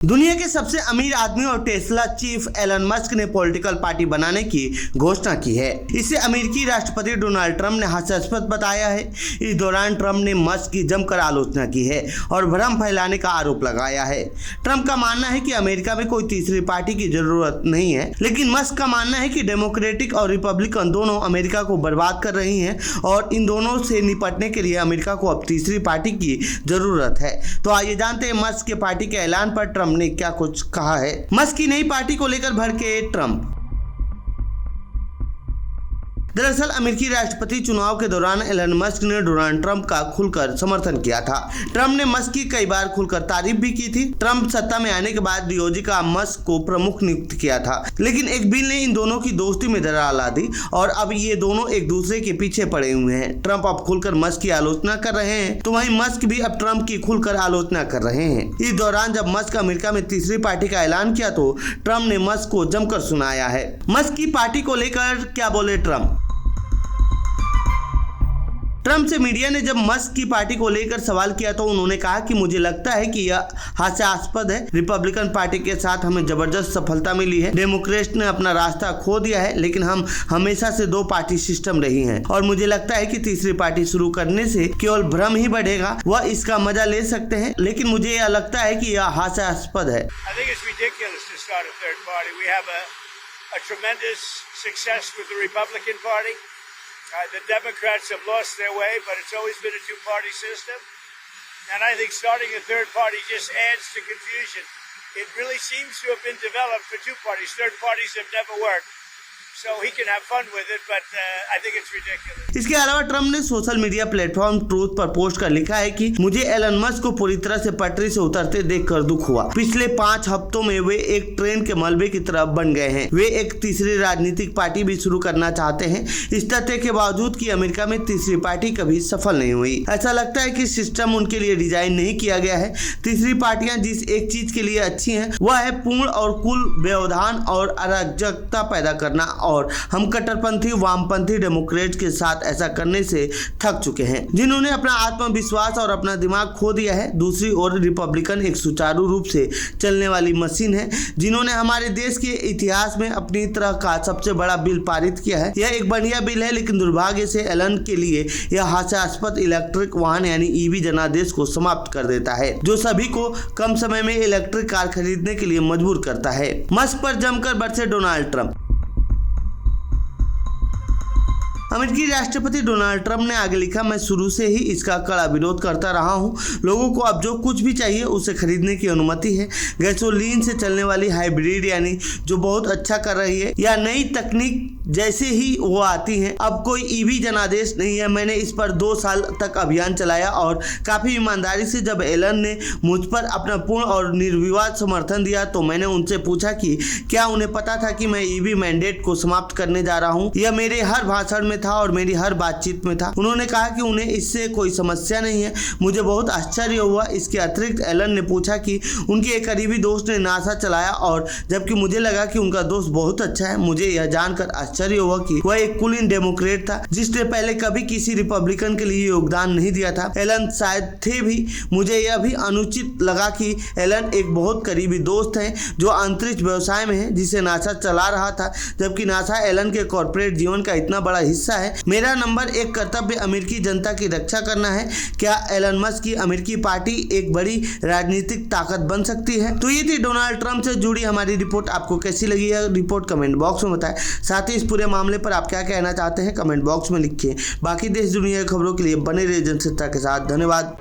दुनिया के सबसे अमीर आदमी और टेस्ला चीफ एलन मस्क ने पॉलिटिकल पार्टी बनाने की घोषणा की है। इसे अमेरिकी राष्ट्रपति डोनाल्ड ट्रंप ने हास्यास्पद बताया है। इस दौरान ट्रंप ने मस्क की जमकर आलोचना की है और भ्रम फैलाने का आरोप लगाया है। ट्रंप का मानना है कि अमेरिका में कोई तीसरी पार्टी की जरूरत नहीं है, लेकिन मस्क का मानना है कि डेमोक्रेटिक और रिपब्लिकन दोनों अमेरिका को बर्बाद कर रही हैं और इन दोनों से निपटने के लिए अमेरिका को अब तीसरी पार्टी की जरूरत है। तो आइए जानते हैं मस्क के पार्टी के ऐलान पर ट्रंप ने क्या कुछ कहा है। मस्क की नई पार्टी को लेकर भड़के ट्रंप। दरअसल अमेरिकी राष्ट्रपति चुनाव के दौरान एलन मस्क ने डोनाल्ड ट्रंप का खुलकर समर्थन किया था। ट्रंप ने मस्क की कई बार खुलकर तारीफ भी की थी। ट्रंप सत्ता में आने के बाद डीओजी का मस्क को प्रमुख नियुक्त किया था, लेकिन एक बिल ने इन दोनों की दोस्ती में दरार ला दी और अब ये दोनों एक दूसरे के पीछे पड़े हुए हैं। ट्रंप अब खुलकर मस्क की आलोचना कर रहे हैं, तो वहीं मस्क भी अब ट्रंप की खुलकर आलोचना कर रहे हैं। इस दौरान जब मस्क अमेरिका में तीसरी पार्टी का ऐलान किया तो ट्रंप ने मस्क को जमकर सुनाया है। मस्क की पार्टी को लेकर क्या बोले ट्रंप से मीडिया ने जब मस्क की पार्टी को लेकर सवाल किया तो उन्होंने कहा कि मुझे लगता है कि यह हास्यास्पद है। रिपब्लिकन पार्टी के साथ हमें जबरदस्त सफलता मिली है। डेमोक्रेट्स ने अपना रास्ता खो दिया है, लेकिन हम हमेशा से दो पार्टी सिस्टम रही हैं और मुझे लगता है कि तीसरी पार्टी शुरू करने से केवल भ्रम ही बढ़ेगा। वह इसका मजा ले सकते हैं, लेकिन मुझे यह लगता है कि यह हास्यास्पद है। The Democrats have lost their way, but it's always been a two-party system. And I think starting a third party just adds to confusion. It really seems to have been developed for two parties. Third parties have never worked. So he can have fun with it, but I think it's ridiculous. इसके अलावा Trump ने social media platform truth पर post कर लिखा है कि मुझे Elon Musk को पूरी तरह से पटरी से उतरते देखकर दुख हुआ। पिछले 5 हफ्तों में वे एक ट्रेन के मलबे की तरह बन गए हैं। वे एक तीसरी राजनीतिक पार्टी भी शुरू करना चाहते हैं, इस तथ्य के बावजूद कि अमेरिका में तीसरी पार्टी कभी सफल नहीं हुई। ऐसा लगता है कि सिस्टम उनके लिए डिजाइन नहीं किया गया है। तीसरी पार्टियां जिस एक चीज के लिए अच्छी हैं वह है पूर्ण और कुल व्यवधान और अराजकता पैदा करना, और हम कट्टरपंथी वामपंथी डेमोक्रेट के साथ ऐसा करने से थक चुके हैं, जिन्होंने अपना आत्मविश्वास और अपना दिमाग खो दिया है। दूसरी ओर रिपब्लिकन एक सुचारू रूप से चलने वाली मशीन है, जिन्होंने हमारे देश के इतिहास में अपनी तरह का सबसे बड़ा बिल पारित किया है। यह एक बढ़िया बिल है, लेकिन दुर्भाग्य से एलन के लिए यह हास्यास्पद इलेक्ट्रिक वाहन यानी ईवी जनादेश को समाप्त कर देता है, जो सभी को कम समय में इलेक्ट्रिक कार खरीदने के लिए मजबूर करता है। मस्क पर जमकर बरसे डोनाल्ड ट्रंप। अमेरिकी राष्ट्रपति डोनाल्ड ट्रंप ने आगे लिखा, मैं शुरू से ही इसका कड़ा विरोध करता रहा हूं। लोगों को अब जो कुछ भी चाहिए उसे खरीदने की अनुमति है। गैसोलीन से चलने वाली हाइब्रिड यानी जो बहुत अच्छा कर रही है, या नई तकनीक जैसे ही वो आती हैं, अब कोई ईवी जनादेश नहीं है। मैंने इस पर 2 साल तक अभियान चलाया और काफी ईमानदारी से जब एलन ने मुझ पर अपना पूर्ण और निर्विवाद समर्थन दिया तो मैंने उनसे पूछा कि क्या उन्हें पता था कि मैं ईवी मैंडेट को समाप्त करने जा रहा हूँ। यह मेरे हर भाषण में था और मेरी हर बातचीत में था। उन्होंने कहा कि उन्हें इससे कोई समस्या नहीं है। मुझे बहुत आश्चर्य हुआ। इसके अतिरिक्त एलन ने पूछा कि उनके एक करीबी दोस्त ने नासा चलाया, और जबकि मुझे लगा कि उनका दोस्त बहुत अच्छा है, मुझे यह जानकर आश्चर्य हुआ कि वह एक कुलीन डेमोक्रेट था जिसने पहले कभी किसी रिपब्लिकन के लिए योगदान नहीं दिया था। एलन शायद थे भी। मुझे यह भी अनुचित लगा कि एलन एक बहुत करीबी दोस्त है जो अंतरिक्ष व्यवसाय में है, जिसे नासा चला रहा था, जबकि नासा एलन के कॉर्पोरेट जीवन का इतना बड़ा हिस्सा है। मेरा नंबर 1 कर्तव्य अमेरिकी जनता की रक्षा करना है। क्या एलन मस्क की अमेरिकी पार्टी एक बड़ी राजनीतिक ताकत बन सकती है? तो ये थी डोनाल्ड ट्रंप से जुड़ी हमारी रिपोर्ट। आपको कैसी लगी है रिपोर्ट कमेंट बॉक्स में बताएं। साथ ही इस पूरे मामले पर आप क्या कहना चाहते हैं कमेंट बॉक्स में लिखिए। बाकी देश दुनिया की खबरों के लिए बने रहिए जनसत्ता के साथ। धन्यवाद।